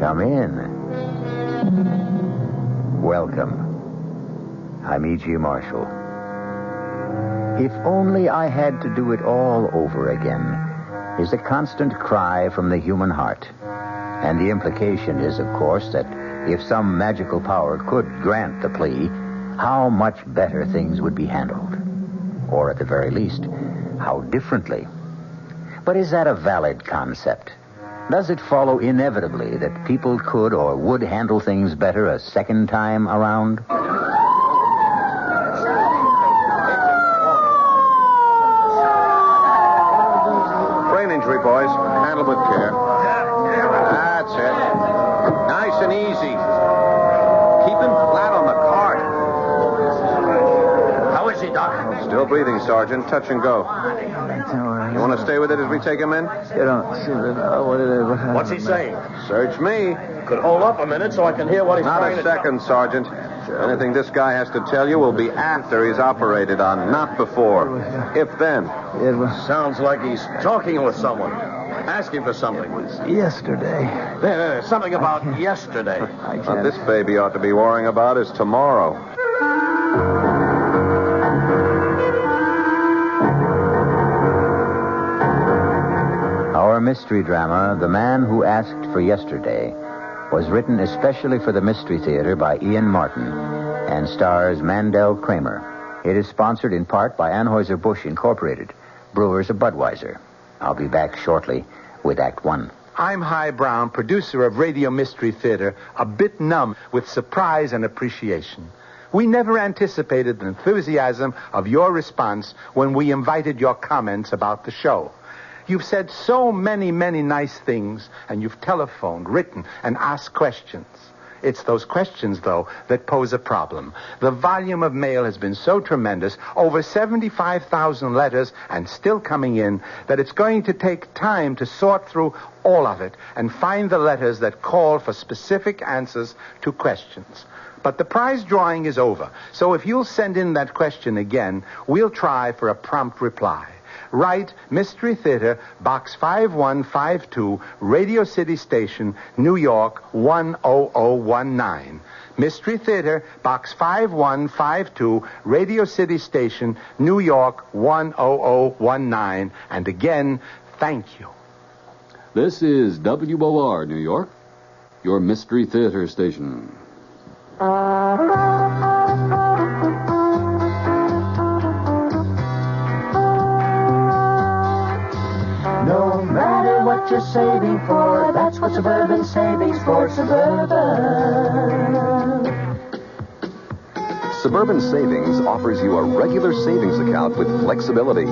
Come in. Welcome. I'm E.G. Marshall. If only I had to do it all over again is a constant cry from the human heart. And the implication is, of course, that if some magical power could grant the plea, how much better things would be handled. Or at the very least, how differently. But is that a valid concept? Does it follow inevitably that people could or would handle things better a second time around? Brain injury, boys. Handle with care. That's it. Nice and easy. Keep him flat on the cart. How is he, Doc? Still breathing, Sergeant. Touch and go. You want to stay with it as we take him in? You don't see that. What's he saying? Search me. Could hold up a minute so I can hear what he's Not trying a to second, Sergeant. Anything this guy has to tell you will be after he's operated on, not before. If then. It was Sounds like he's talking with someone. Asking for something. yesterday. There, something about yesterday. I What can't. this baby ought to be worrying about is tomorrow. Our mystery drama, The Man Who Asked for Yesterday, was written especially for the Mystery Theater by Ian Martin and stars Mandel Kramer. It is sponsored in part by Anheuser-Busch Incorporated, brewers of Budweiser. I'll be back shortly with Act One. I'm Himan Brown, producer of Radio Mystery Theater, a bit numb with surprise and appreciation. We never anticipated the enthusiasm of your response when we invited your comments about the show. You've said so many, many nice things, and you've telephoned, written, and asked questions. It's those questions, though, that pose a problem. The volume of mail has been so tremendous, over 75,000 letters, and still coming in, that it's going to take time to sort through all of it and find the letters that call for specific answers to questions. But the prize drawing is over, so if you'll send in that question again, we'll try for a prompt reply. Write Mystery Theater, Box 5152, Radio City Station, New York 10019. Mystery Theater, Box 5152, Radio City Station, New York 10019. And again, thank you. This is WOR, New York, your Mystery Theater station. No matter what you're saving for, that's what Suburban Savings for Suburban. Suburban Savings offers you a regular savings account with flexibility.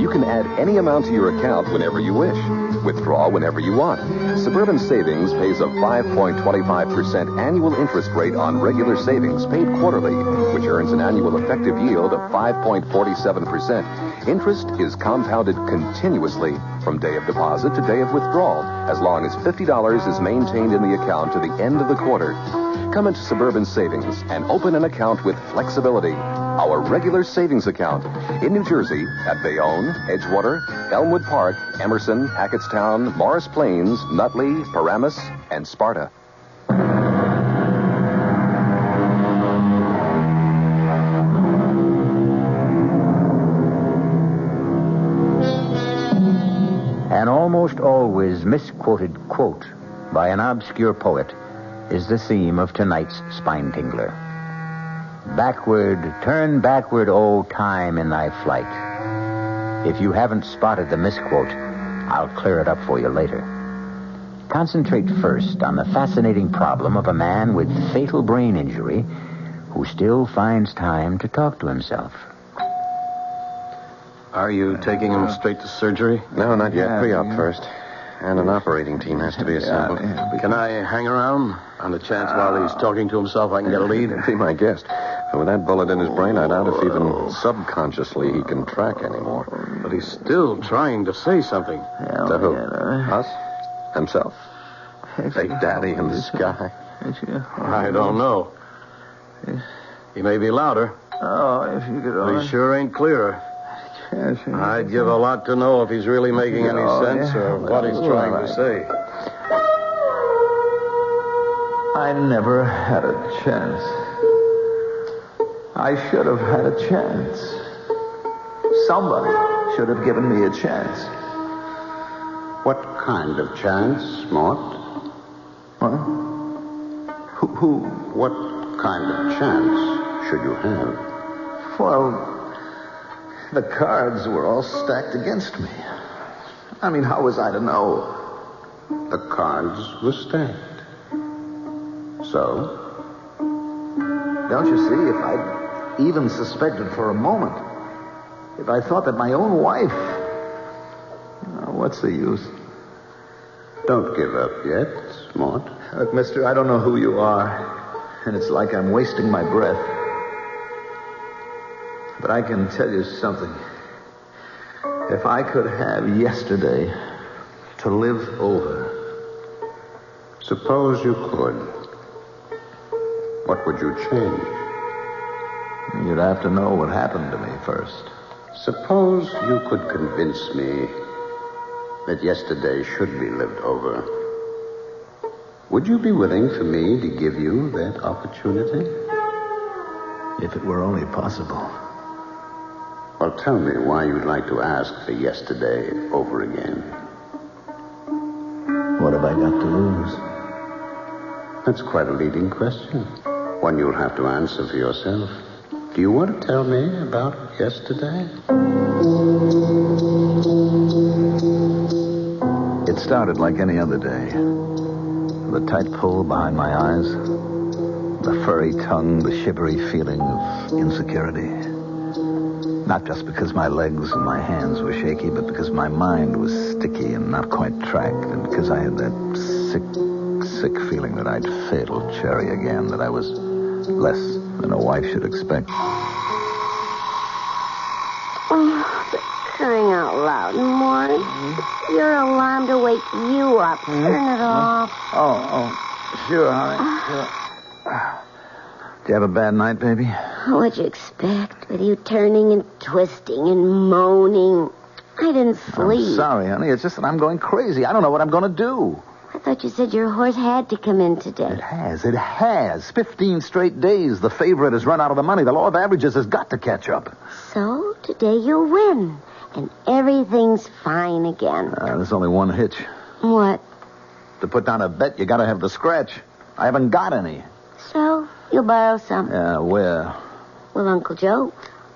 You can add any amount to your account whenever you wish. Withdraw whenever you want. Suburban Savings pays a 5.25% annual interest rate on regular savings paid quarterly, which earns an annual effective yield of 5.47%. Interest is compounded continuously from day of deposit to day of withdrawal, as long as $50 is maintained in the account to the end of the quarter. Come into Suburban Savings and open an account with flexibility. Our regular savings account in New Jersey at Bayonne, Edgewater, Elmwood Park, Emerson, Hackettstown, Morris Plains, Nutley, Paramus, and Sparta. An almost always misquoted quote by an obscure poet is the theme of tonight's Spine Tingler. Backward, turn backward, O time in thy flight. If you haven't spotted the misquote, I'll clear it up for you later. Concentrate first on the fascinating problem of a man with fatal brain injury who still finds time to talk to himself. Are you taking him straight to surgery? No, not yet. Pre-op first. And an operating team has to be assembled. Can I hang around? On the chance while he's talking to himself I can get a lead? Be my guest. And with that bullet in his brain, I doubt if even subconsciously he can track anymore. But he's still trying to say something. To who? Us? Himself? Big Daddy in the sky? I don't know. He may be louder. Oh, if you could But only... he sure ain't clearer. I'd give a lot to know if he's really making any sense or what he's trying to say. I never had a chance. I should have had a chance. Somebody should have given me a chance. What kind of chance, Mort? What? Who? What kind of chance should you have? Well, the cards were all stacked against me. I mean, how was I to know? The cards were stacked. So? Don't you see, if I'd even suspected for a moment, if I thought that my own wife... what's the use? Don't give up yet, Mort. Look, mister, I don't know who you are, and it's like I'm wasting my breath. But I can tell you something. If I could have yesterday to live over... Suppose you could. What would you change? You'd have to know what happened to me first. Suppose you could convince me that yesterday should be lived over. Would you be willing for me to give you that opportunity? If it were only possible. Well, tell me why you'd like to ask for yesterday over again. What have I got to lose? That's quite a leading question. One you'll have to answer for yourself. Do you want to tell me about yesterday? It started like any other day. The tight pull behind my eyes, the furry tongue, the shivery feeling of insecurity. Not just because my legs and my hands were shaky, but because my mind was sticky and not quite tracked, and because I had that sick feeling that I'd failed Cherry again, that I was less than a wife should expect. Crying out loud, Mort. Your alarm to wake you up. Turn it off. Oh, sure, honey. Sure. Did you have a bad night, baby? What'd you expect? With you turning and twisting and moaning. I didn't sleep. I'm sorry, honey. It's just that I'm going crazy. I don't know what I'm going to do. I thought you said your horse had to come in today. It has. 15 straight days. The favorite has run out of the money. The law of averages has got to catch up. So, today you'll win. And everything's fine again. There's only one hitch. What? To put down a bet, you got to have the scratch. I haven't got any. So, you'll borrow some. Yeah, where? Well, Uncle Joe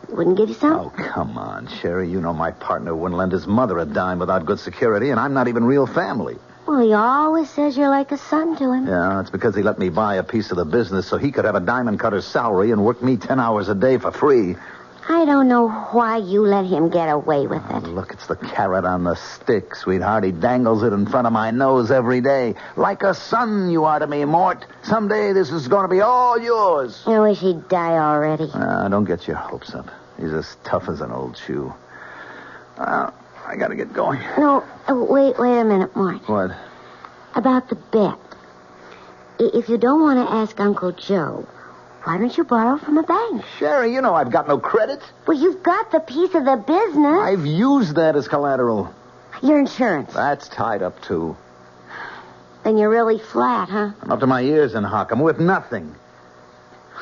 wouldn't give you some. Oh, come on, Sherry. You know my partner wouldn't lend his mother a dime without good security, and I'm not even real family. Well, he always says you're like a son to him. Yeah, that's because he let me buy a piece of the business so he could have a diamond cutter's salary and work me 10 hours a day for free. I don't know why you let him get away with it. Look, it's the carrot on the stick, sweetheart. He dangles it in front of my nose every day. Like a son you are to me, Mort. Someday this is going to be all yours. I wish he'd die already. Don't get your hopes up. He's as tough as an old shoe. I got to get going. No, wait a minute, Mort. What? About the bet. If you don't want to ask Uncle Joe, why don't you borrow from a bank? Sherry, you know I've got no credit. Well, you've got the piece of the business. I've used that as collateral. Your insurance. That's tied up, too. Then you're really flat, huh? I'm up to my ears in hock. I'm worth nothing.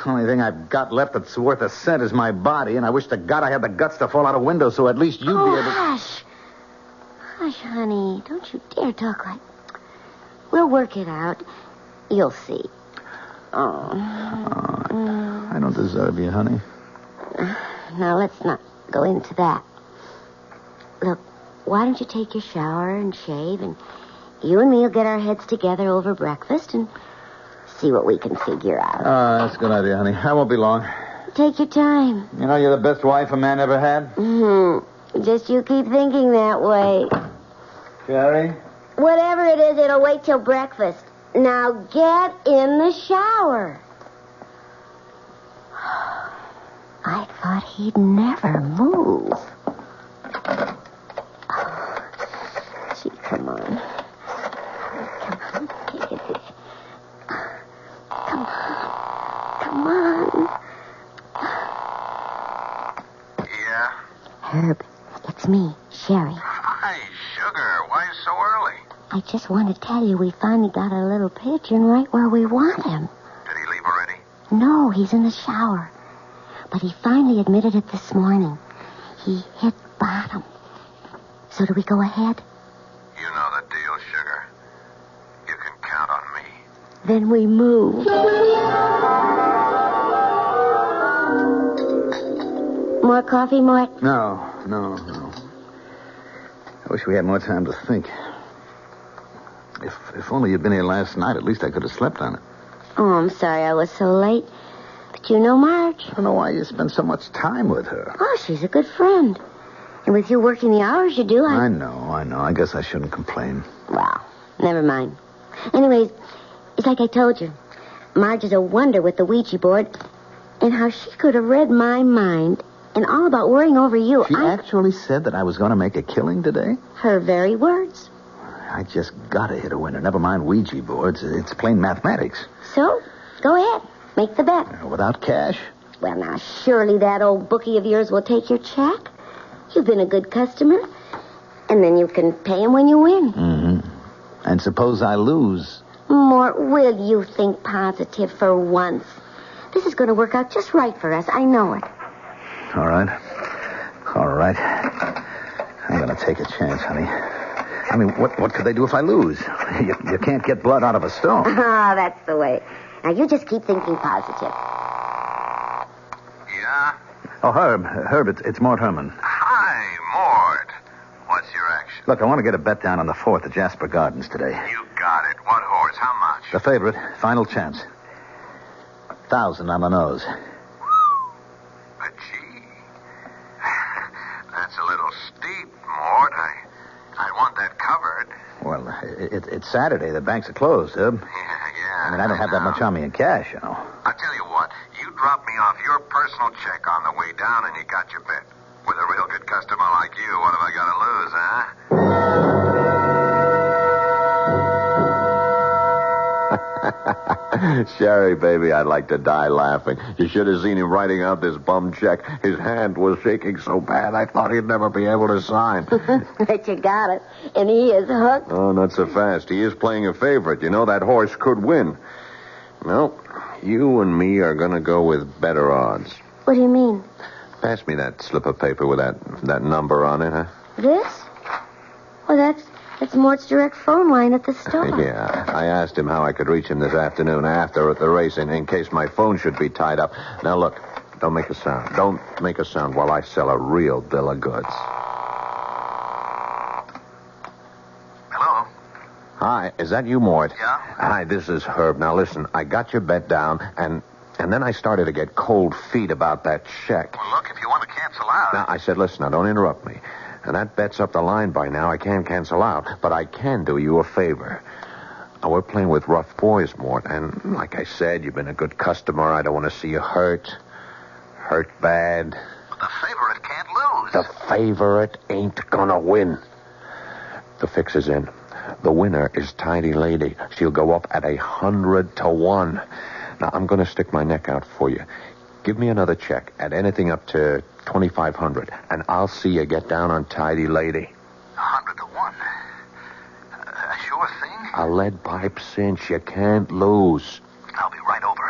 The only thing I've got left that's worth a cent is my body, and I wish to God I had the guts to fall out a window so at least you'd be able to... Hush. Hush, honey. Don't you dare talk like... We'll work it out. You'll see. I don't deserve you, honey. Now, let's not go into that. Look, why don't you take your shower and shave, and you and me will get our heads together over breakfast and see what we can figure out. That's a good idea, honey. I won't be long. Take your time. You know you're the best wife a man ever had? Mm-hmm. Just you keep thinking that way. Sherry? Whatever it is, it'll wait till breakfast. Now get in the shower. I thought he'd never move. Gee, come on. Come on. Yeah? Herb, it's me, Sherry. Hi, Sugar. Why so early? I just want to tell you we finally got a little pigeon right where we want him. Did he leave already? No, he's in the shower. But he finally admitted it this morning. He hit bottom. So do we go ahead? You know the deal, sugar. You can count on me. Then we move. More coffee, Mort? No. I wish we had more time to think. If only you'd been here last night, at least I could have slept on it. Oh, I'm sorry I was so late. But you know Marge. I don't know why you spend so much time with her. Oh, she's a good friend. And with you working the hours you do, I know. I guess I shouldn't complain. Well, never mind. Anyways, it's like I told you. Marge is a wonder with the Ouija board. And how she could have read my mind and all about worrying over you. She actually said that I was going to make a killing today? Her very words. I just got to hit a winner. Never mind Ouija boards. It's plain mathematics. So, go ahead. Make the bet. Without cash? Well, now, surely that old bookie of yours will take your check. You've been a good customer. And then you can pay him when you win. Mm-hmm. And suppose I lose? Mort, will you think positive for once? This is going to work out just right for us. I know it. All right. I'm going to take a chance, honey. I mean, what could they do if I lose? You can't get blood out of a stone. Ah, that's the way. Now, you just keep thinking positive. Yeah? Oh, Herb, it's Mort Herman. Hi, Mort. What's your action? Look, I want to get a bet down on the 4th at Jasper Gardens today. You got it. What horse? How much? The favorite. Final chance. 1,000 on the nose. But gee. That's a little steep, Mort. I want that covered. Well, it's Saturday. The banks are closed, Herb. Yeah. I mean, I don't have that much on me in cash, you know. I'll tell you what. You drop me off your personal check on the way down and you got your bet. With a real good customer like you, what have I got to lose, huh? Sherry, baby, I'd like to die laughing. You should have seen him writing out this bum check. His hand was shaking so bad I thought he'd never be able to sign. Bet you got it. And he is hooked. Oh, not so fast. He is playing a favorite. You know, that horse could win. No, you and me are going to go with better odds. What do you mean? Pass me that slip of paper with that number on it, huh? This? Well, that's Mort's direct phone line at the store. Yeah, I asked him how I could reach him this afternoon after at the race in case my phone should be tied up. Now, look, don't make a sound. Don't make a sound while I sell a real bill of goods. Hello? Hi, is that you, Mort? Yeah? Hi, this is Herb. Now, listen, I got your bet down, and then I started to get cold feet about that check. Well, look, if you want to cancel out... Now, I said, listen, now, don't interrupt me. And that bet's up the line by now. I can't cancel out, but I can do you a favor. Now, we're playing with rough boys, Mort, and like I said, you've been a good customer. I don't want to see you hurt bad. But the favorite can't lose. The favorite ain't gonna win. The fix is in. The winner is Tidy Lady. She'll go up at 100 to 1. Now, I'm gonna stick my neck out for you. Give me another check at anything up to 2,500, and I'll see you get down on Tidy Lady. 100 to 1. A sure thing? A lead pipe cinch. You can't lose. I'll be right over.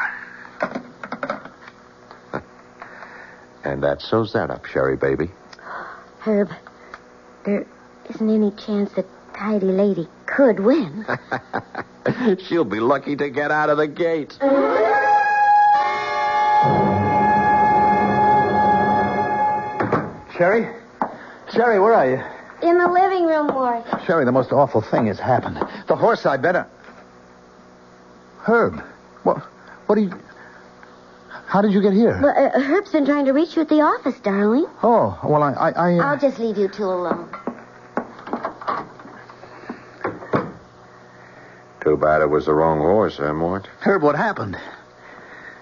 And that sews that up, Sherry, baby. Herb, there isn't any chance that Tidy Lady could win. She'll be lucky to get out of the gate. Sherry, where are you? In the living room, Mort. Sherry, the most awful thing has happened. The horse I bet... Herb, what do you... How did you get here? Well, Herb's been trying to reach you at the office, darling. Oh, well, I'll just leave you two alone. Too bad it was the wrong horse, huh, Mort? Herb, what happened?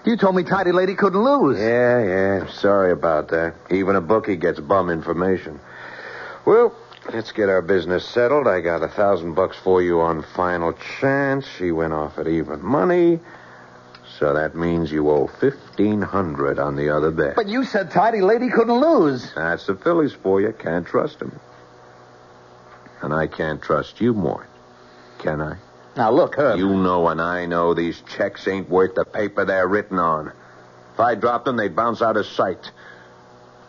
You told me Tidy Lady couldn't lose. Yeah. Sorry about that. Even a bookie gets bum information. Well, let's get our business settled. I got $1,000 for you on final chance. She went off at even money. So that means you owe $1,500 on the other bet. But you said Tidy Lady couldn't lose. That's the Phillies for you. Can't trust them. And I can't trust you, Mort. can I? Now, look, Herb. You know and I know these checks ain't worth the paper they're written on. If I dropped them, they'd bounce out of sight.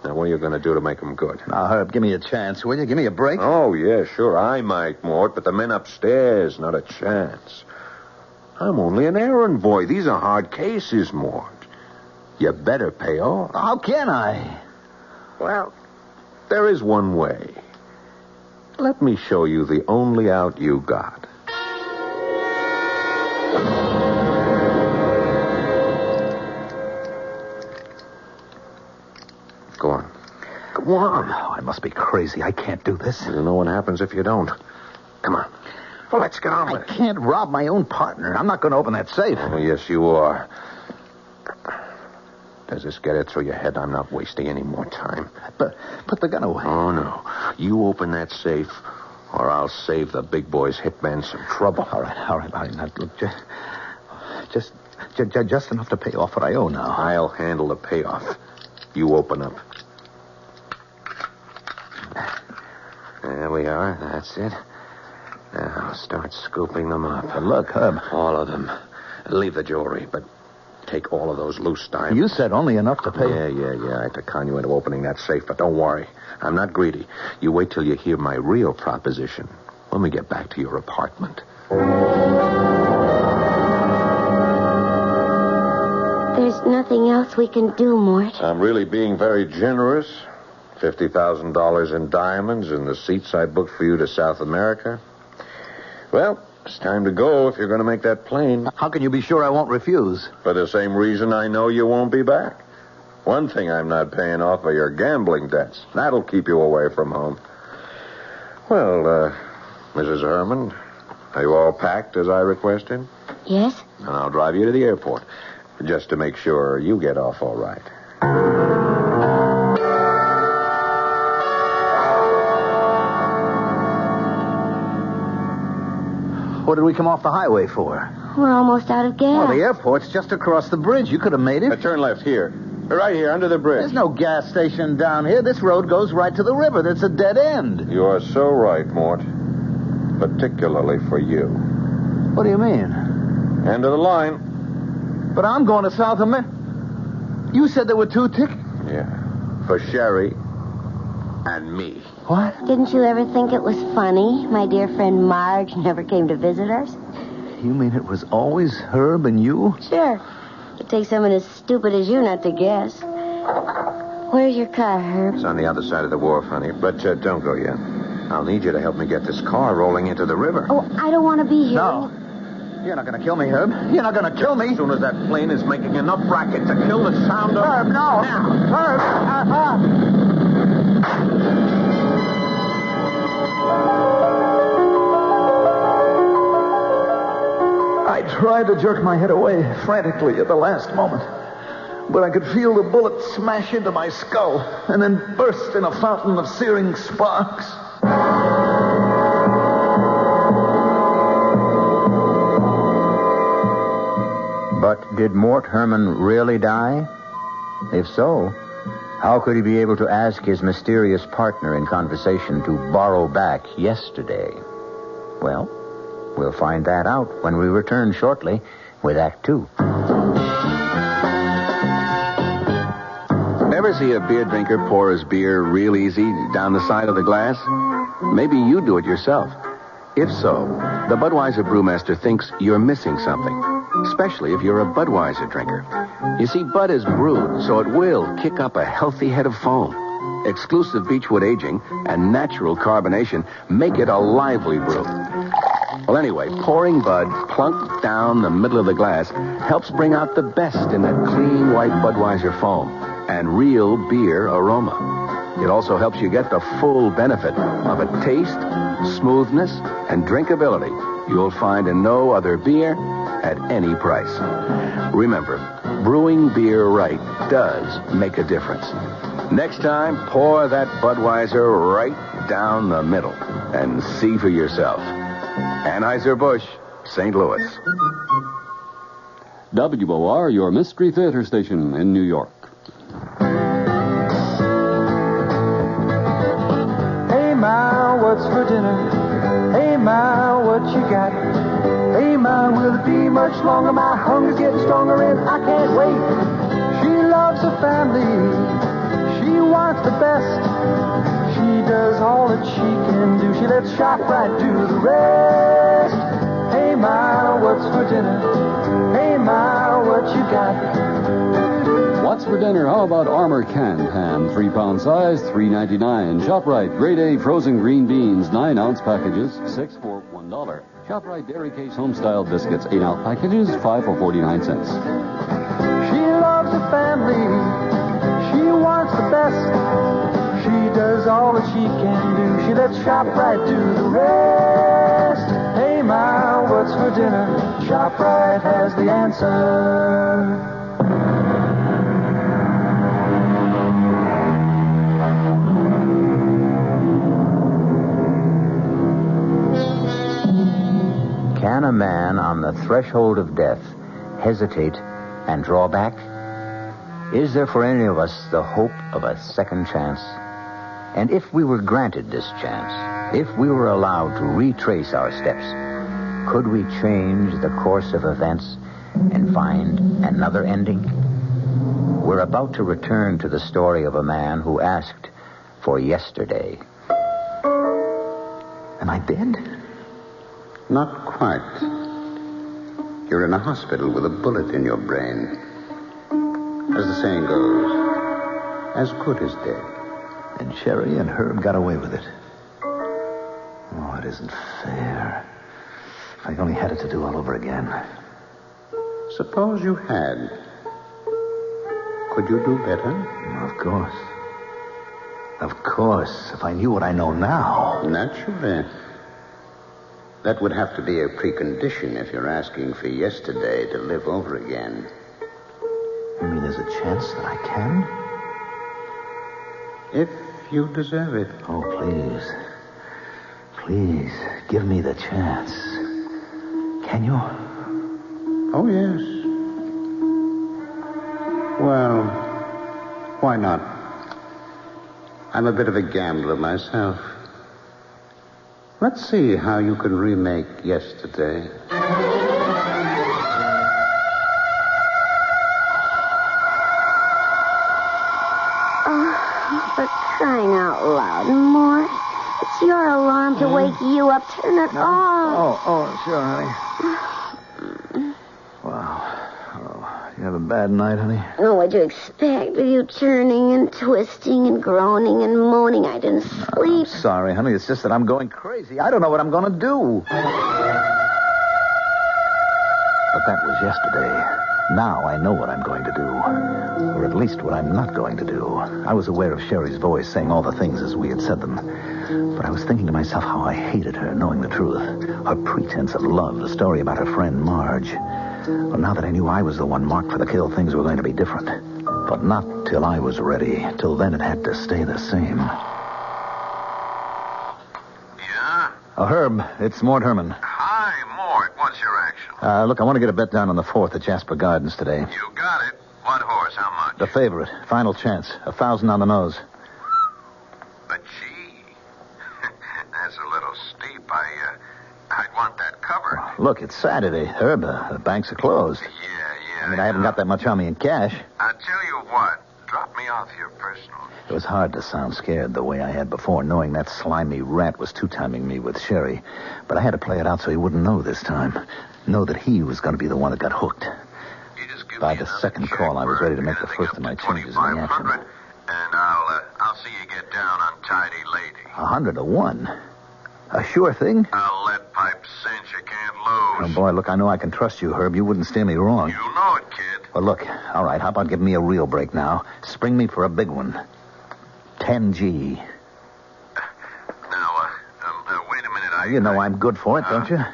Now, what are you going to do to make them good? Now, Herb, give me a chance, will you? Give me a break. Oh, yeah, sure, I might, Mort, but the men upstairs, not a chance. I'm only an errand boy. These are hard cases, Mort. You better pay off. How can I? Well, there is one way. Let me show you the only out you got. Go on. Go on. Oh, I must be crazy. I can't do this. You know what happens if you don't. Come on. Well, let's get on with it. I can't rob my own partner. I'm not going to open that safe. Oh, yes, you are. Does this get it through your head? I'm not wasting any more time. But put the gun away. Oh, no. You open that safe, or I'll save the big boy's hitman some trouble. All right. Now, look, just enough to pay off what I owe now. I'll handle the payoff. You open up. There we are. That's it. Now, start scooping them up. But look, Herb. All of them. Leave the jewelry, but take all of those loose diamonds. You said only enough to pay. Yeah. I had to con you into opening that safe, but don't worry. I'm not greedy. You wait till you hear my real proposition when we get back to your apartment. There's nothing else we can do, Mort. I'm really being very generous. $50,000 in diamonds and the seats I booked for you to South America. Well, it's time to go if you're going to make that plane. How can you be sure I won't refuse? For the same reason I know you won't be back. One thing I'm not paying off are your gambling debts. That'll keep you away from home. Well, Mrs. Herman, are you all packed as I requested? Yes? And I'll drive you to the airport, just to make sure you get off all right. What did we come off the highway for? We're almost out of gas. Well, the airport's just across the bridge. You could have made it. Turn left here. Right here, under the bridge. There's no gas station down here. This road goes right to the river. That's a dead end. You are so right, Mort. Particularly for you. What do you mean? End of the line. But I'm going to South America. You said there were 2 tickets. Yeah. For Sherry and me. What? Didn't you ever think it was funny? My dear friend Marge never came to visit us. You mean it was always Herb and you? Sure. It takes someone as stupid as you not to guess. Where's your car, Herb? It's on the other side of the wharf, honey. But don't go yet. I'll need you to help me get this car rolling into the river. Oh, I don't want to be here. No. You're not going to kill me, Herb. You're not going to kill me. As soon as that plane is making enough racket to kill the sound of... Herb, no. Now. Herb. I tried to jerk my head away frantically at the last moment, but I could feel the bullet smash into my skull and then burst in a fountain of searing sparks. But did Mort Herman really die? If so, how could he be able to ask his mysterious partner in conversation to borrow back yesterday? Well, we'll find that out when we return shortly with Act 2. Ever see a beer drinker pour his beer real easy down the side of the glass? Maybe you do it yourself. If so, the Budweiser brewmaster thinks you're missing something, especially if you're a Budweiser drinker. You see, Bud is brewed, so it will kick up a healthy head of foam. Exclusive beechwood aging and natural carbonation make it a lively brew. Well, anyway, pouring Bud plunk down the middle of the glass helps bring out the best in that clean white Budweiser foam and real beer aroma. It also helps you get the full benefit of a taste, smoothness, and drinkability you'll find in no other beer at any price. Remember, brewing beer right does make a difference. Next time, pour that Budweiser right down the middle and see for yourself. Anheuser-Busch, St. Louis. WOR, your Mystery Theater station in New York. Hey, Ma, what's for dinner? Hey, Ma, what you got? Hey, Ma, will it be much longer? My hunger's getting stronger and I can't wait. She loves her family. She wants the best. She does all that she can do. She lets ShopRite do the rest. Hey, Ma, what's for dinner? Hey, Ma, what you got? What's for dinner? How about Armour canned ham, 3-pound size, $3.99. ShopRite, grade A frozen green beans, 9-ounce packages, 6 for $1. ShopRite Dairy Case Homestyle biscuits, 8-ounce packages, 5 for 49 cents. She loves her family. She wants the best. She does all that she can do. She lets ShopRite do the rest. Hey, Ma, what's for dinner? ShopRite has the answer. Can a man on the threshold of death hesitate and draw back? Is there for any of us the hope of a second chance? And if we were granted this chance, if we were allowed to retrace our steps, could we change the course of events and find another ending? We're about to return to the story of a man who asked for yesterday. Am I dead? Not quite. You're in a hospital with a bullet in your brain. As the saying goes, as good as dead. And Sherry and Herb got away with it. Oh, it isn't fair. If I only had it to do all over again. Suppose you had. Could you do better? Of course. Of course, if I knew what I know now. Naturally. That would have to be a precondition if you're asking for yesterday to live over again. You mean there's a chance that I can? If you deserve it. Oh, please. Please, give me the chance. Can you? Oh, yes. Well, why not? I'm a bit of a gambler myself. Let's see how you can remake yesterday. Oh, for crying out loud, Morris. It's your alarm to wake you up. Turn it off. Oh, sure, honey. Wow. Oh, you have a bad night, honey? Oh, what'd you expect with you turning and twisting and groaning and moaning? I didn't sleep. I'm sorry, honey. It's just that I'm going crazy. I don't know what I'm going to do. But that was yesterday. Now I know what I'm going to do. Or at least what I'm not going to do. I was aware of Sherry's voice saying all the things as we had said them. But I was thinking to myself how I hated her, knowing the truth. Her pretense of love, the story about her friend Marge. Well, now that I knew I was the one marked for the kill, things were going to be different. But not till I was ready. Till then it had to stay the same. Yeah? Herb, it's Mort Herman. Hi, Mort. What's your action? Look, I want to get a bet down on the 4th at Jasper Gardens today. You got it. What horse? How much? The favorite. Final chance. 1,000 on the nose. But gee, that's a little steep. I'd want that covered. Look, it's Saturday, Herb. The banks are closed. Yeah. I mean, I haven't got that much on me in cash. I'll tell you what. Drop me off your personal. It was hard to sound scared the way I had before, knowing that slimy rat was two-timing me with Sherry. But I had to play it out so he wouldn't know this time. Know that he was going to be the one that got hooked. You just give By me the another second check call, I was for ready to make the anything first up of my to changes in the action. $2,500, and I'll see you get down on Tidy Lady. 100 to 1. A sure thing? I'll let pipe cinch. You can't Oh, lose. boy, look, I know I can trust you, Herb. You wouldn't steer me wrong. You know it, kid. Well, look, all right, how about giving me a real break now? Spring me for a big one. 10G. Now, wait a minute. You know I'm good for it, don't you? Yeah,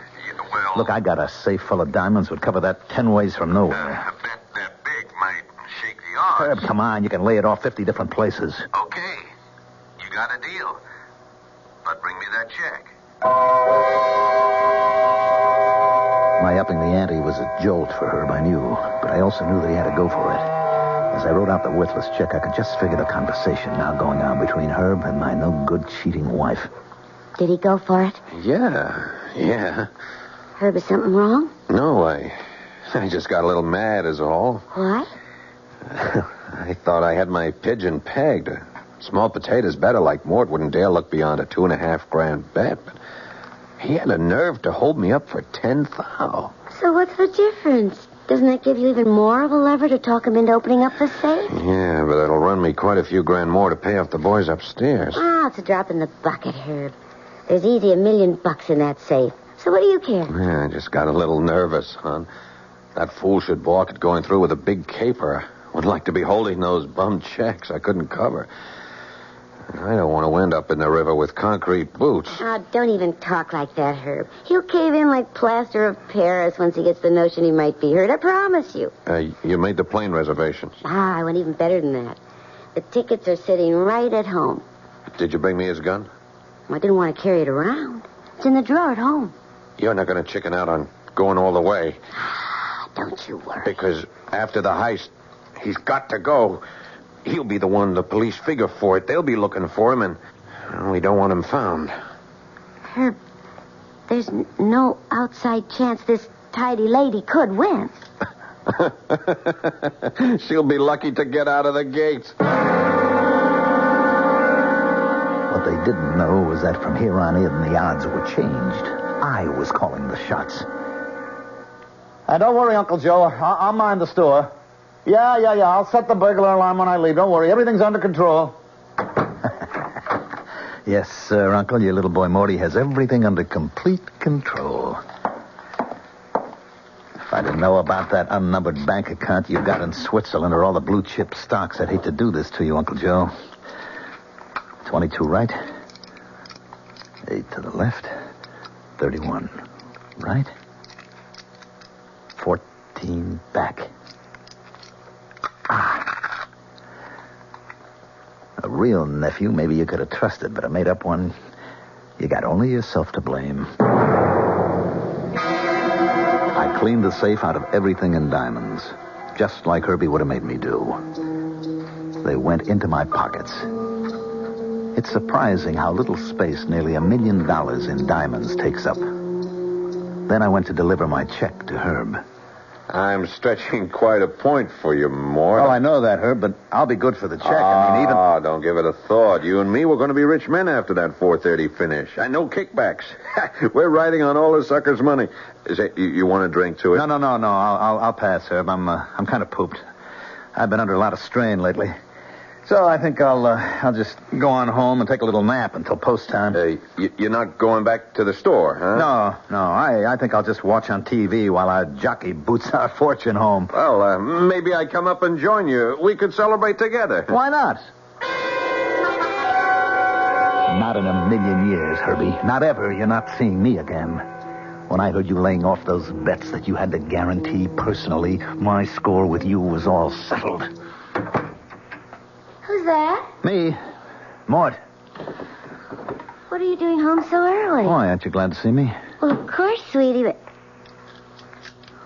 well... Look, I got a safe full of diamonds would cover that 10 ways from nowhere. I bet that big might shake the odds. Herb, come on. You can lay it off 50 different places. Okay. You got a deal. But bring me that check. My upping the ante was a jolt for Herb, I knew. But I also knew that he had to go for it. As I wrote out the worthless check, I could just figure the conversation now going on between Herb and my no-good cheating wife. Did he go for it? Yeah. Herb, is something wrong? No, I just got a little mad is all. What? I thought I had my pigeon pegged. A small potato's better, like Mort wouldn't dare look beyond a $2.5 grand bet, but he had a nerve to hold me up for 10 thou. So what's the difference? Doesn't that give you even more of a lever to talk him into opening up the safe? Yeah, but it'll run me quite a few grand more to pay off the boys upstairs. It's a drop in the bucket, Herb. There's easy $1 million in that safe. So what do you care? Yeah, I just got a little nervous, hon. That fool should balk at going through with a big caper. I wouldn't like to be holding those bum checks I couldn't cover. I don't want to end up in the river with concrete boots. Don't even talk like that, Herb. He'll cave in like plaster of Paris once he gets the notion he might be hurt. I promise you. You made the plane reservations. I went even better than that. The tickets are sitting right at home. Did you bring me his gun? I didn't want to carry it around. It's in the drawer at home. You're not going to chicken out on going all the way. Don't you worry. Because after the heist, he's got to go. He'll be the one the police figure for it. They'll be looking for him, and we don't want him found. Herb, there's no outside chance this tidy lady could win. She'll be lucky to get out of the gates. What they didn't know was that from here on in, the odds were changed. I was calling the shots. Don't worry, Uncle Joe. I'll mind the store. Yeah. I'll set the burglar alarm when I leave. Don't worry. Everything's under control. Yes, sir, Uncle. Your little boy Morty has everything under complete control. If I didn't know about that unnumbered bank account you've got in Switzerland or all the blue chip stocks, I'd hate to do this to you, Uncle Joe. 22 right. 8 to the left. 31 right. 14 back. A real nephew, maybe you could have trusted, but a made-up one, you got only yourself to blame. I cleaned the safe out of everything in diamonds, just like Herbie would have made me do. They went into my pockets. It's surprising how little space nearly $1 million in diamonds takes up. Then I went to deliver my check to Herb. I'm stretching quite a point for you, Mort. Oh, I know that, Herb, but I'll be good for the check. Don't give it a thought. You and me, we're going to be rich men after that 4:30 finish. And no kickbacks. We're riding on all the sucker's money. You want a drink to it? No. I'll pass, Herb. I'm kind of pooped. I've been under a lot of strain lately. So I think I'll just go on home and take a little nap until post time. You're not going back to the store, huh? No. I think I'll just watch on TV while our jockey boots our fortune home. Well, maybe I come up and join you. We could celebrate together. Why not? Not in a million years, Herbie. Not ever. You're not seeing me again. When I heard you laying off those bets that you had to guarantee personally, my score with you was all settled. Who's that? Me. Mort. What are you doing home so early? Why, aren't you glad to see me? Well, of course, sweetie, but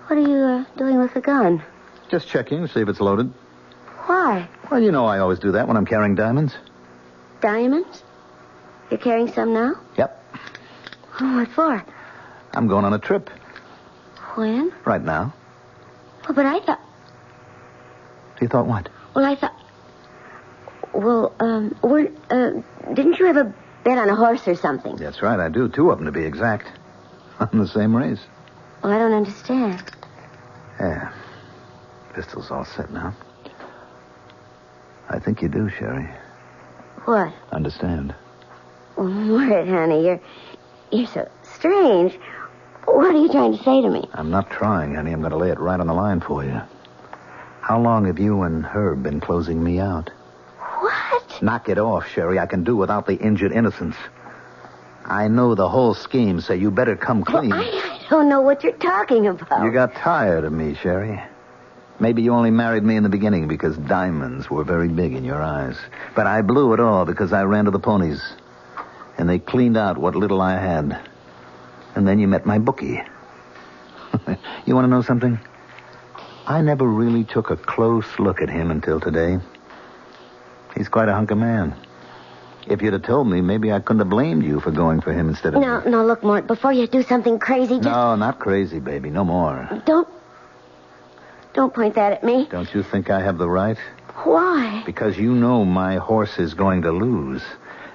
what are you doing with the gun? Just checking to see if it's loaded. Why? Well, you know I always do that when I'm carrying diamonds. Diamonds? You're carrying some now? Yep. Oh, what for? I'm going on a trip. When? Right now. Oh, but I thought... You thought what? Well, I thought... Well, didn't you have a bet on a horse or something? That's right, I do. 2 of them, to be exact. On the same race. Well, I don't understand. Yeah. Pistol's all set now. I think you do, Sherry. What? Understand. Well, Mort, honey, you're so strange. What are you trying to say to me? I'm not trying, honey. I'm going to lay it right on the line for you. How long have you and Herb been closing me out? What? Knock it off, Sherry. I can do without the injured innocence. I know the whole scheme, so you better come clean. Well, I don't know what you're talking about. You got tired of me, Sherry. Maybe you only married me in the beginning because diamonds were very big in your eyes. But I blew it all because I ran to the ponies. And they cleaned out what little I had. And then you met my bookie. You want to know something? I never really took a close look at him until today. He's quite a hunk of man. If you'd have told me, maybe I couldn't have blamed you for going for him instead of... No, look, Mort, before you do something crazy, just... No, not crazy, baby. No more. Don't point that at me. Don't you think I have the right? Why? Because you know my horse is going to lose.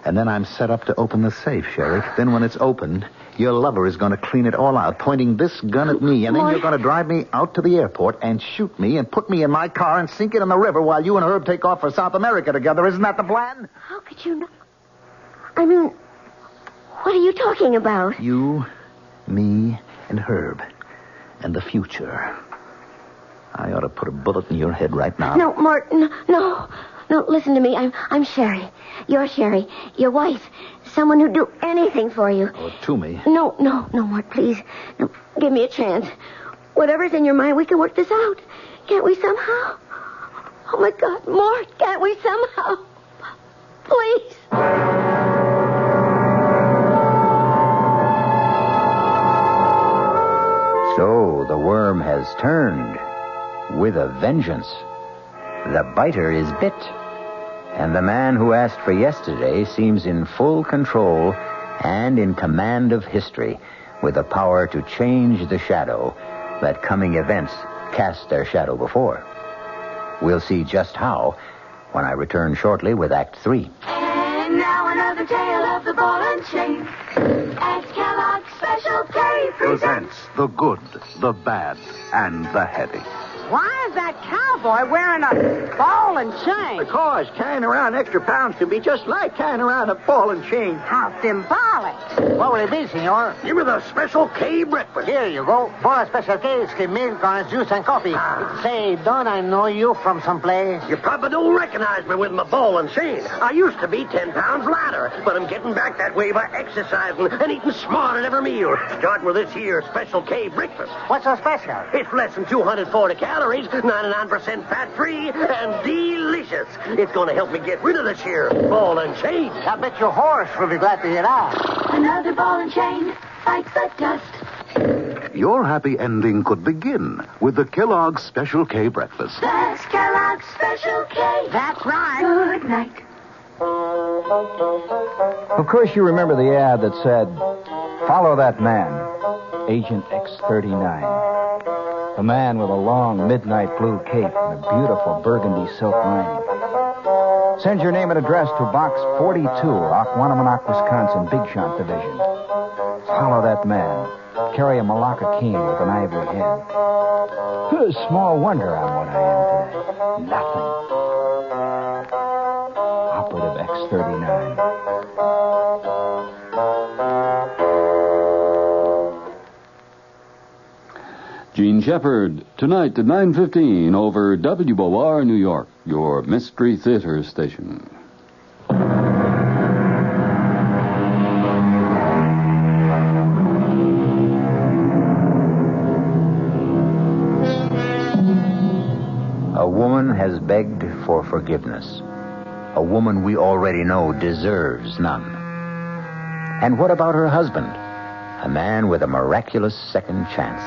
And then I'm set up to open the safe, Sheriff. Then when it's opened, your lover is going to clean it all out, pointing this gun at me. And then you're going to drive me out to the airport and shoot me and put me in my car and sink it in the river while you and Herb take off for South America together. Isn't that the plan? How could you know? I mean, what are you talking about? You, me, and Herb. And the future. I ought to put a bullet in your head right now. No, Martin, no. No, listen to me. I'm Sherry. You're Sherry. Your wife. Someone who'd do anything for you. Oh, to me? No, Mort, please. No, give me a chance. Whatever's in your mind, we can work this out. Can't we somehow? Oh, my God, Mort, can't we somehow? Please. So the worm has turned with a vengeance. The biter is bit. And the man who asked for yesterday seems in full control and in command of history, with the power to change the shadow that coming events cast their shadow before. We'll see just how when I return shortly with Act 3. And now another tale of the ball and chain. At Kellogg's Special K presents the good, the bad, and the heady. Why is that cowboy wearing a ball and chain? Because carrying around extra pounds can be just like carrying around a ball and chain. How symbolic. What will it be, senor? Give me the Special K breakfast. Here you go. For a Special K, it's milk, orange juice, and coffee. Say, don't I know you from someplace? You probably don't recognize me with my ball and chain. I used to be 10 pounds lighter, but I'm getting back that way by exercising and eating smart at every meal. Starting with this here Special K breakfast. What's so special? It's less than 240 calories, 99% fat-free, and delicious. It's going to help me get rid of this here ball and chain. I bet your horse will be glad to hear that. Another ball and chain bites the dust. Your happy ending could begin with the Kellogg's Special K breakfast. That's Kellogg's Special K. That's right. Good night. Of course you remember the ad that said, "Follow that man, Agent X39. A man with a long midnight blue cape and a beautiful burgundy silk lining. Send your name and address to Box 42, Aquanamonoc, Wisconsin, Big Shot Division. Follow that man. Carry a Malacca cane with an ivory head. Small wonder I'm what I am today. Nothing. Operative X39. Gene Shepard, tonight at 9:15 over WOR New York, your Mystery Theater station. A woman has begged for forgiveness. A woman we already know deserves none. And what about her husband? A man with a miraculous second chance.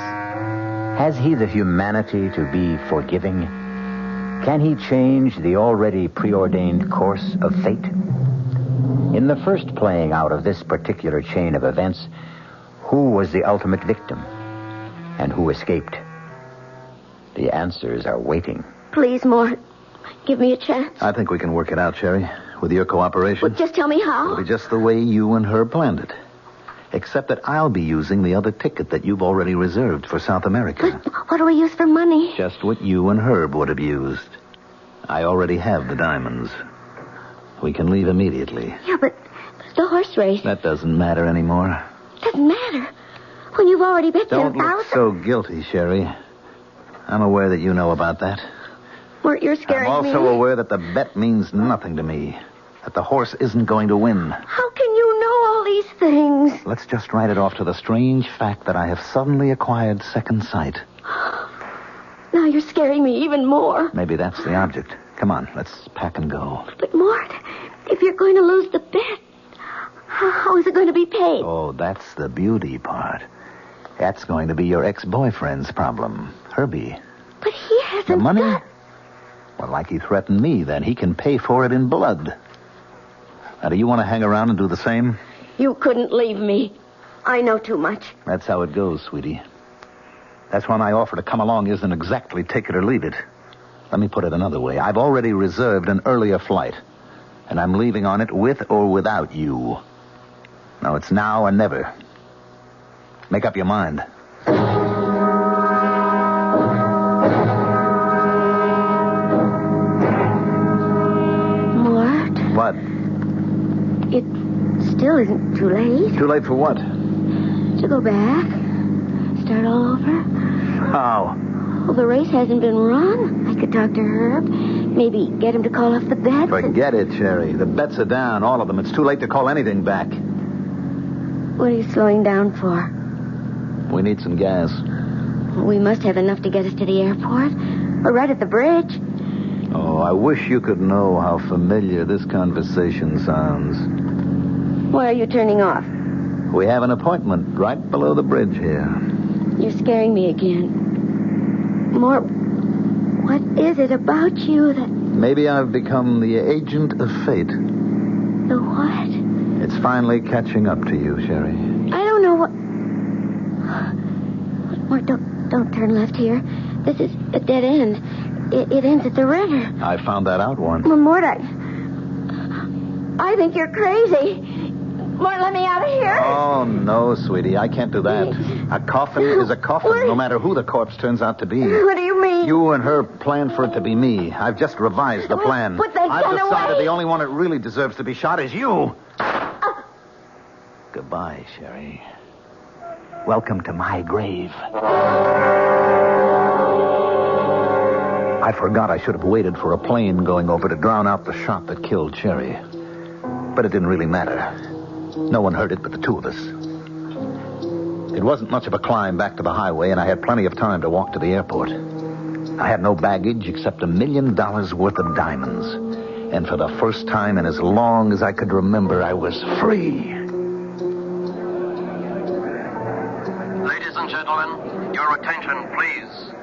Has he the humanity to be forgiving? Can he change the already preordained course of fate? In the first playing out of this particular chain of events, who was the ultimate victim? And who escaped? The answers are waiting. Please, Mort, give me a chance. I think we can work it out, Sherry. With your cooperation. Well, just tell me how. It'll be just the way you and her planned it. Except that I'll be using the other ticket that you've already reserved for South America. But what do we use for money? Just what you and Herb would have used. I already have the diamonds. We can leave immediately. Yeah, but the horse race. That doesn't matter anymore. Doesn't matter. When you've already bet Don't 10,000. look so guilty, Sherry. I'm aware that you know about that. Mort, you're scaring I'm me. also aware that the bet means nothing to me. That the horse isn't going to win. How can you know all these things? Let's just write it off to the strange fact that I have suddenly acquired second sight. Now you're scaring me even more. Maybe that's the object. Come on, let's pack and go. But, Mort, if you're going to lose the bet, how is it going to be paid? Oh, that's the beauty part. That's going to be your ex-boyfriend's problem, Herbie. But he hasn't The money? got... Well, like he threatened me, then he can pay for it in blood. Now, do you want to hang around and do the same? You couldn't leave me. I know too much. That's how it goes, sweetie. That's why my offer to come along isn't exactly take it or leave it. Let me put it another way. I've already reserved an earlier flight, and I'm leaving on it with or without you. Now, it's now or never. Make up your mind. Mort? What? It still isn't too late. Too late for what? To go back. Start all over. How? Well, the race hasn't been run. I could talk to Herb. Maybe get him to call off the bets. Forget it, Sherry. The bets are down, all of them. It's too late to call anything back. What are you slowing down for? We need some gas. We must have enough to get us to the airport. We're right at the bridge. Oh, I wish you could know how familiar this conversation sounds. Why are you turning off? We have an appointment right below the bridge here. You're scaring me again. Mort, what is it about you that... Maybe I've become the agent of fate. The what? It's finally catching up to you, Sherry. I don't know what... Mort, don't turn left here. This is a dead end. It ends at the river. I found that out once. Well, Mort, I think you're crazy. Mort, let me out of here. Oh, no, sweetie. I can't do that. A coffin is a coffin, no matter who the corpse turns out to be. What do you mean? You and her planned for it to be me. I've just revised the plan. Put that gun I've decided away. the only one that really deserves to be shot is you. Goodbye, Sherry. Welcome to my grave. I forgot I should have waited for a plane going over to drown out the shot that killed Sherry. But it didn't really matter. No one heard it but the two of us. It wasn't much of a climb back to the highway, and I had plenty of time to walk to the airport. I had no baggage except $1 million worth of diamonds. And for the first time in as long as I could remember, I was free. Ladies and gentlemen, your attention, please.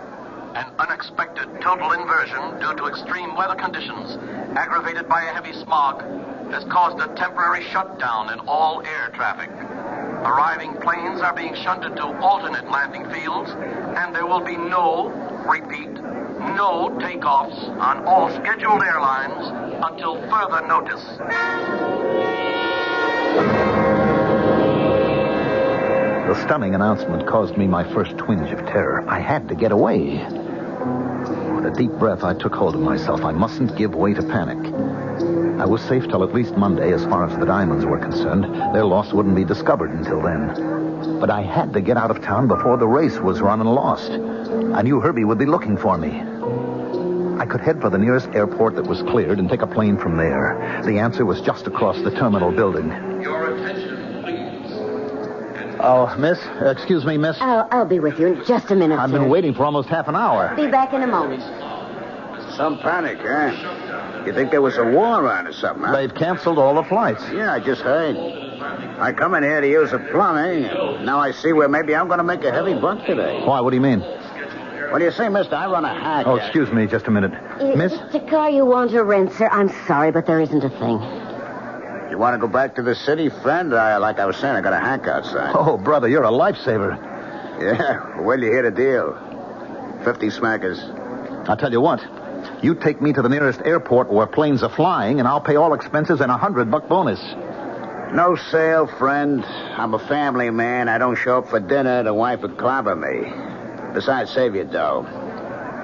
An unexpected total inversion due to extreme weather conditions, aggravated by a heavy smog, has caused a temporary shutdown in all air traffic. Arriving planes are being shunted to alternate landing fields, and there will be no takeoffs on all scheduled airlines until further notice. The stunning announcement caused me my first twinge of terror. I had to get away. With a deep breath, I took hold of myself. I mustn't give way to panic. I was safe till at least Monday as far as the diamonds were concerned. Their loss wouldn't be discovered until then. But I had to get out of town before the race was run and lost. I knew Herbie would be looking for me. I could head for the nearest airport that was cleared and take a plane from there. The answer was just across the terminal building. Your attention, please. Oh, miss? Excuse me, miss? I'll be with you in just a minute, I've sir. been waiting for almost half an hour. Be back in a moment. Some panic, huh? You think there was a war on or something, huh? They've canceled all the flights. Yeah, I just heard. I come in here to use the plumbing, and now I see where maybe I'm going to make a heavy buck today. Why? What do you mean? What do you say, mister? I run a hack. Oh, excuse me just a minute. Miss? It's a car you want to rent, sir. I'm sorry, but there isn't a thing. You want to go back to the city, friend? Like I was saying, I got a hack outside. Oh, brother, you're a lifesaver. Yeah, well, you hear the deal. 50 smackers. I'll tell you what. You take me to the nearest airport where planes are flying, and I'll pay all expenses and $100 bonus. No sale, friend. I'm a family man. I don't show up for dinner. The wife would clobber me. Besides, save your dough.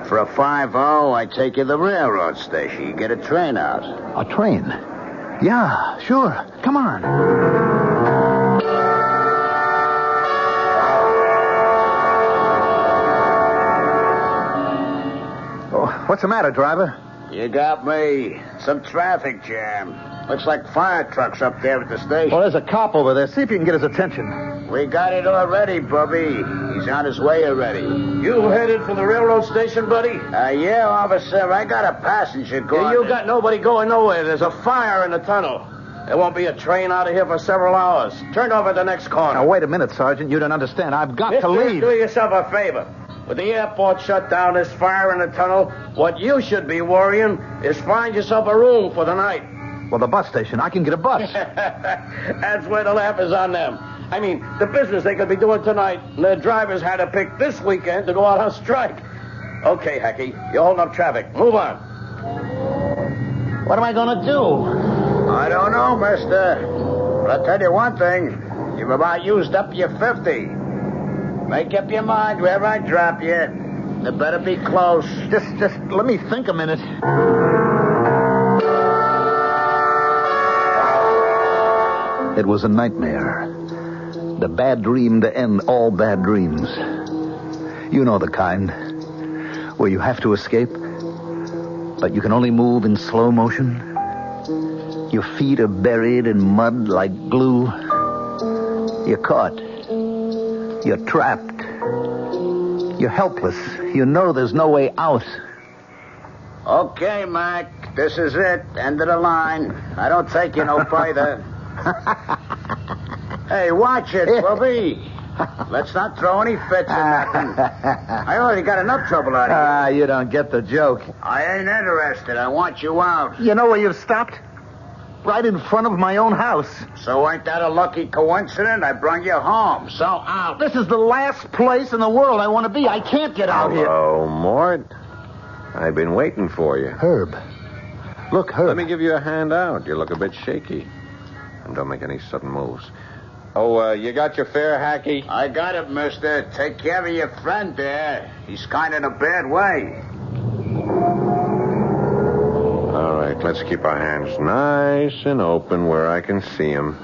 For a 5-0, I take you to the railroad station. You get a train out. A train? Yeah, sure. Come on. Oh, what's the matter, driver? You got me. Some traffic jam. Looks like fire trucks up there at the station. Well, there's a cop over there. See if you can get his attention. We got it already, Bubby. He's on his way already. You headed for the railroad station, buddy? Yeah, officer. I got a passenger going. You got nobody going nowhere. There's a fire in the tunnel. There won't be a train out of here for several hours. Turn over at the next corner. Now, wait a minute, Sergeant. You don't understand. I've got to leave. Do yourself a favor. With the airport shut down, this fire in the tunnel, what you should be worrying is find yourself a room for the night. Well, the bus station. I can get a bus. That's where the laugh is on them. I mean, the business they could be doing tonight, the drivers had to pick this weekend to go out on strike. Okay, Hacky, you're holding up traffic. Move on. What am I going to do? I don't know, mister. But I'll tell you one thing. You've about used up your 50. Make up your mind wherever I drop you. It better be close. Just let me think a minute. It was a nightmare. The bad dream to end all bad dreams. You know the kind. Where you have to escape, but you can only move in slow motion. Your feet are buried in mud like glue. You're caught. You're trapped. You're helpless. You know there's no way out. Okay, Mac. This is it. End of the line. I don't take you no further. Hey, watch it, Bobby. Let's not throw any fits or nothing. I already got enough trouble out of you. You don't get the joke. I ain't interested. I want you out. You know where you've stopped? Right in front of my own house. So ain't that a lucky coincidence? I brung you home. So out. This is the last place in the world I want to be. I can't get out here. Hello, Mort. I've been waiting for you. Herb. Look, Herb. Let me give you a hand out. You look a bit shaky. And don't make any sudden moves. Oh, you got your fare, Hacky? I got it, mister. Take care of your friend there. He's kind of in a bad way. All right, let's keep our hands nice and open where I can see him.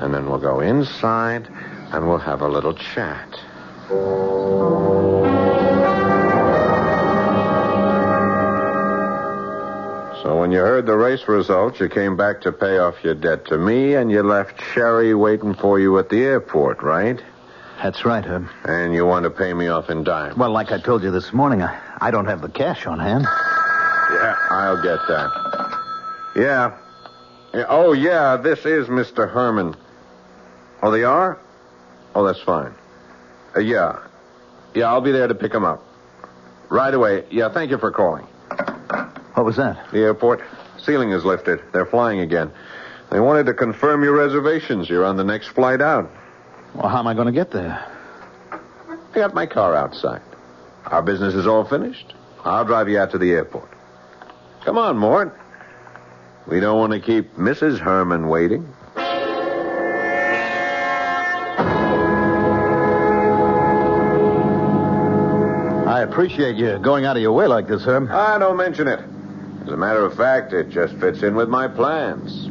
And then we'll go inside and we'll have a little chat. So when you heard the race results, you came back to pay off your debt to me, and you left Sherry waiting for you at the airport, right? That's right, Herb. And you want to pay me off in dimes. Well, like I told you this morning, I don't have the cash on hand. Yeah, I'll get that. Yeah. Oh, yeah, this is Mr. Herman. Oh, they are? Oh, that's fine. Yeah. Yeah, I'll be there to pick him up. Right away. Yeah, thank you for calling. What was that? The airport. Ceiling is lifted. They're flying again. They wanted to confirm your reservations. You're on the next flight out. Well, how am I going to get there? I got my car outside. Our business is all finished. I'll drive you out to the airport. Come on, Mort. We don't want to keep Mrs. Herman waiting. I appreciate you going out of your way like this, Herb. Don't mention it. As a matter of fact, it just fits in with my plans.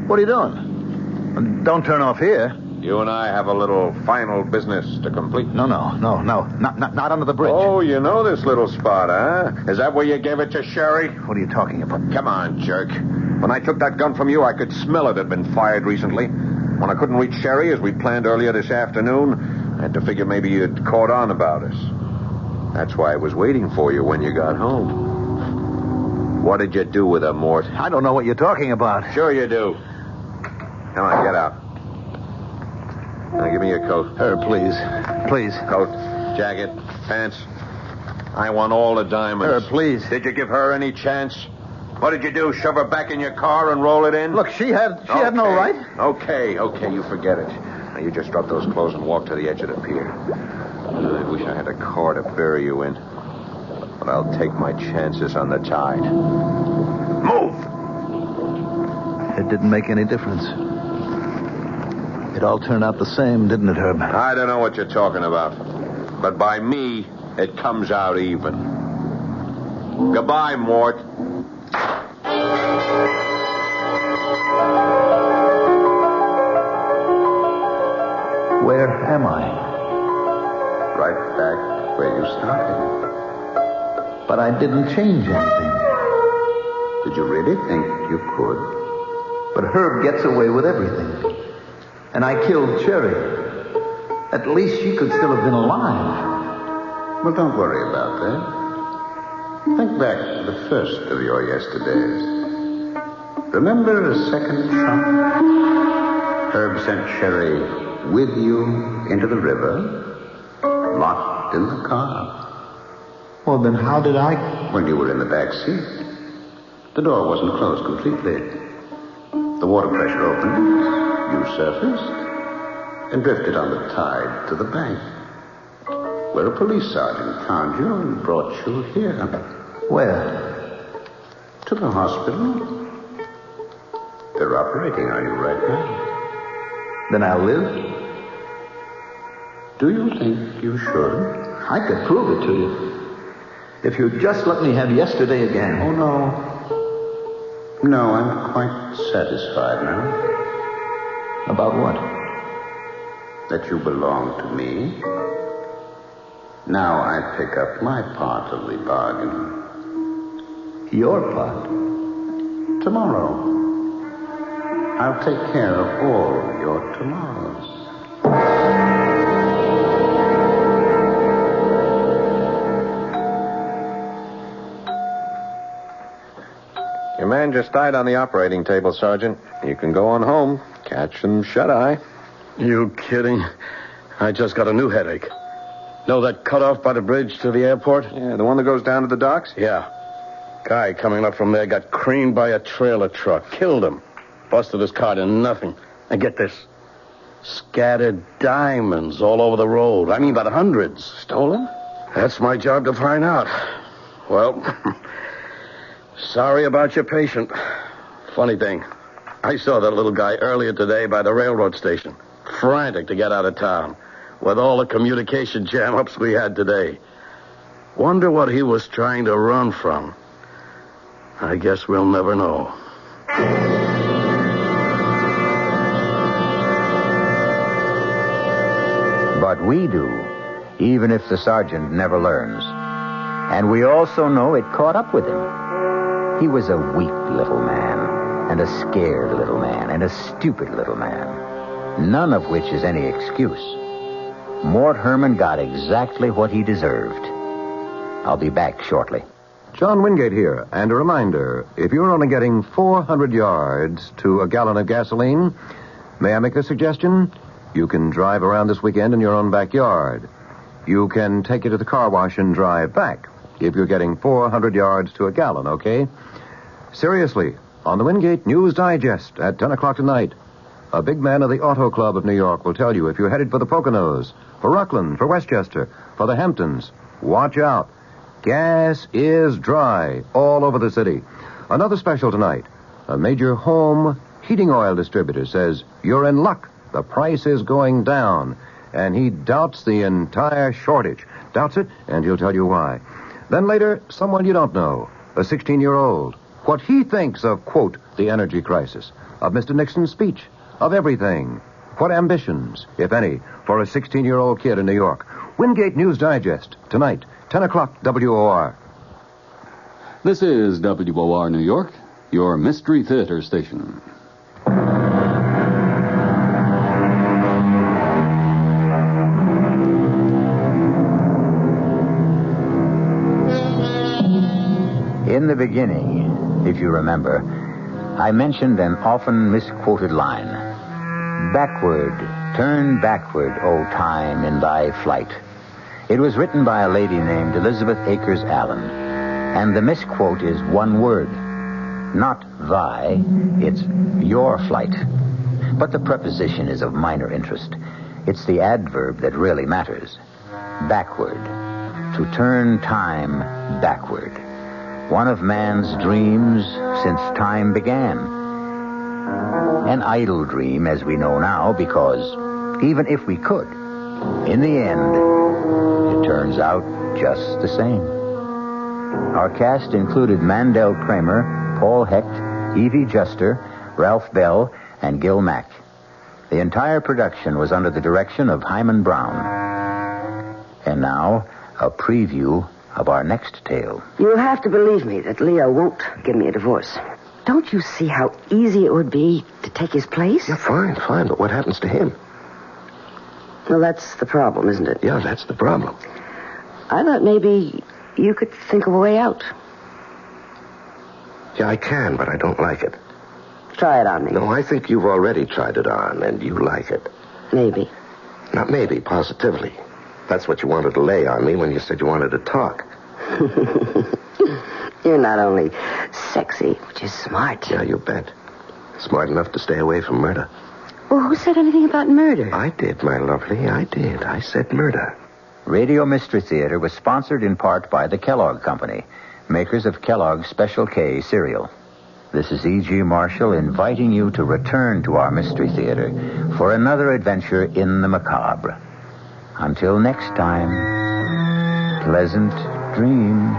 What are you doing? Don't turn off here. You and I have a little final business to complete. No. Not under the bridge. Oh, you know this little spot, huh? Is that where you gave it to Sherry? What are you talking about? Come on, jerk. When I took that gun from you, I could smell it had been fired recently. When I couldn't reach Sherry, as we planned earlier this afternoon, I had to figure maybe you'd caught on about us. That's why I was waiting for you when you got home. What did you do with her, Mort? I don't know what you're talking about. Sure you do. Come on, get out. Now, give me your coat. Herb, please. Please. Coat, jacket, pants. I want all the diamonds. Herb, please. Did you give her any chance? What did you do, shove her back in your car and roll it in? Look, she had no right. Okay, you forget it. Now, you just drop those clothes and walk to the edge of the pier. I wish I had a car to bury you in. But I'll take my chances on the tide. Move! It didn't make any difference. It all turned out the same, didn't it, Herb? I don't know what you're talking about. But by me, it comes out even. Goodbye, Mort. Where am I? Right back where you started. But I didn't change anything. Did you really think you could? But Herb gets away with everything. And I killed Cherry. At least she could still have been alive. Well, don't worry about that. Think back to the first of your yesterdays. Remember a second shot? Herb sent Cherry with you into the river, locked in the car. Well, then how did I... When you were in the back seat. The door wasn't closed completely. The water pressure opened, you surfaced, and drifted on the tide to the bank, where a police sergeant found you and brought you here. Where? To the hospital. They're operating on you right now. Then I'll live? Do you think you should? I could prove it to you. If you'd just let me have yesterday again. Oh, no. No, I'm quite satisfied now. About what? That you belong to me. Now I pick up my part of the bargain. Your part? Tomorrow. I'll take care of all your tomorrows. Your man just died on the operating table, Sergeant. You can go on home. Catch some shut-eye. You kidding? I just got a new headache. Know that cutoff by the bridge to the airport? Yeah, the one that goes down to the docks? Yeah. Guy coming up from there got creamed by a trailer truck. Killed him. Busted his car to nothing. And get this. Scattered diamonds all over the road. I mean, by the hundreds. Stolen? That's my job to find out. Well, sorry about your patient. Funny thing, I saw that little guy earlier today by the railroad station. Frantic to get out of town. With all the communication jam-ups we had today. Wonder what he was trying to run from. I guess we'll never know. But we do, even if the sergeant never learns. And we also know it caught up with him. He was a weak little man, and a scared little man, and a stupid little man. None of which is any excuse. Mort Herman got exactly what he deserved. I'll be back shortly. John Wingate here, and a reminder, if you're only getting 400 yards to a gallon of gasoline, may I make a suggestion? You can drive around this weekend in your own backyard. You can take it to the car wash and drive back if you're getting 400 yards to a gallon, okay? Seriously, on the Wingate News Digest at 10 o'clock tonight, a big man of the Auto Club of New York will tell you if you're headed for the Poconos, for Rockland, for Westchester, for the Hamptons, watch out. Gas is dry all over the city. Another special tonight. A major home heating oil distributor says you're in luck. The price is going down. And he doubts the entire shortage. Doubts it, and he'll tell you why. Then later, someone you don't know, a 16-year-old. What he thinks of, quote, the energy crisis, of Mr. Nixon's speech, of everything. What ambitions, if any, for a 16-year-old kid in New York. Wingate News Digest, tonight, 10 o'clock, WOR. This is WOR New York, your Mystery Theater station. In the beginning, if you remember, I mentioned an often misquoted line. Backward, turn backward, O time, in thy flight. It was written by a lady named Elizabeth Akers Allen, and the misquote is one word. Not thy, it's your flight. But the preposition is of minor interest. It's the adverb that really matters. Backward. To turn time backward. One of man's dreams since time began. An idle dream, as we know now, because even if we could, in the end, it turns out just the same. Our cast included Mandel Kramer, Paul Hecht, Evie Juster, Ralph Bell, and Gil Mack. The entire production was under the direction of Himan Brown. And now, a preview of our next tale. You'll have to believe me that Leo won't give me a divorce. Don't you see how easy it would be to take his place? Yeah, fine, but what happens to him? Well, that's the problem, isn't it? Yeah, that's the problem. I thought maybe you could think of a way out. Yeah, I can, but I don't like it. Try it on me. No, I think you've already tried it on, and you like it. Maybe. Not maybe, positively. That's what you wanted to lay on me when you said you wanted to talk. You're not only sexy, but you're smart. Yeah, you bet. Smart enough to stay away from murder. Well, who said anything about murder? I did, my lovely. I did. I said murder. Radio Mystery Theater was sponsored in part by the Kellogg Company, makers of Kellogg's Special K cereal. This is E.G. Marshall inviting you to return to our Mystery Theater for another adventure in the macabre. Until next time, pleasant dreams.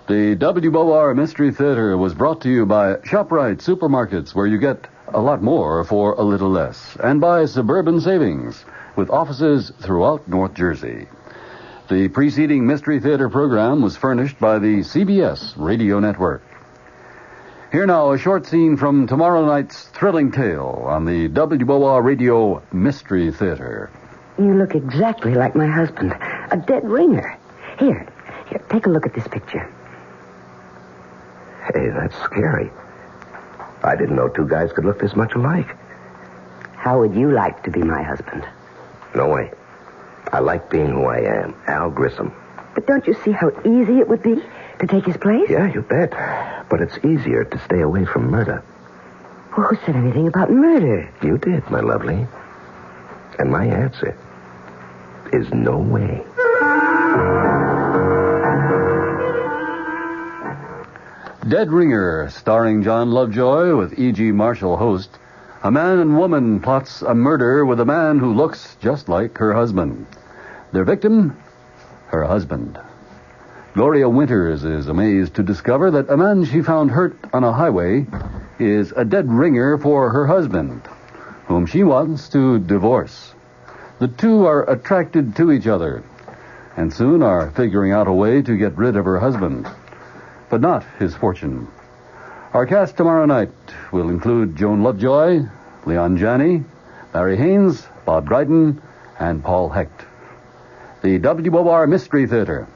The WOR Mystery Theater was brought to you by ShopRite Supermarkets, where you get a lot more for a little less, and by Suburban Savings, with offices throughout North Jersey. The preceding Mystery Theater program was furnished by the CBS Radio Network. Here now, a short scene from tomorrow night's thrilling tale on the WOR Radio Mystery Theater. You look exactly like my husband, a dead ringer. Here, take a look at this picture. Hey, that's scary. I didn't know two guys could look this much alike. How would you like to be my husband? No way. I like being who I am, Al Grissom. But don't you see how easy it would be to take his place? Yeah, you bet. But it's easier to stay away from murder. Well, who said anything about murder? You did, my lovely. And my answer is no way. Dead Ringer, starring John Lovejoy with E.G. Marshall host. A man and woman plots a murder with a man who looks just like her husband. Their victim, her husband. Gloria Winters is amazed to discover that a man she found hurt on a highway is a dead ringer for her husband, whom she wants to divorce. The two are attracted to each other, and soon are figuring out a way to get rid of her husband, but not his fortune. Our cast tomorrow night will include Joan Lovejoy, Leon Janney, Larry Haynes, Bob Dryden, and Paul Hecht. The WOR Mystery Theater.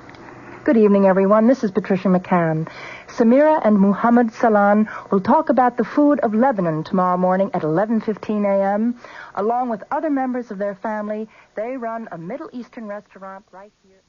Good evening, everyone. This is Patricia McCann. Samira and Muhammad Salan will talk about the food of Lebanon tomorrow morning at 11:15 a.m. Along with other members of their family, they run a Middle Eastern restaurant right here.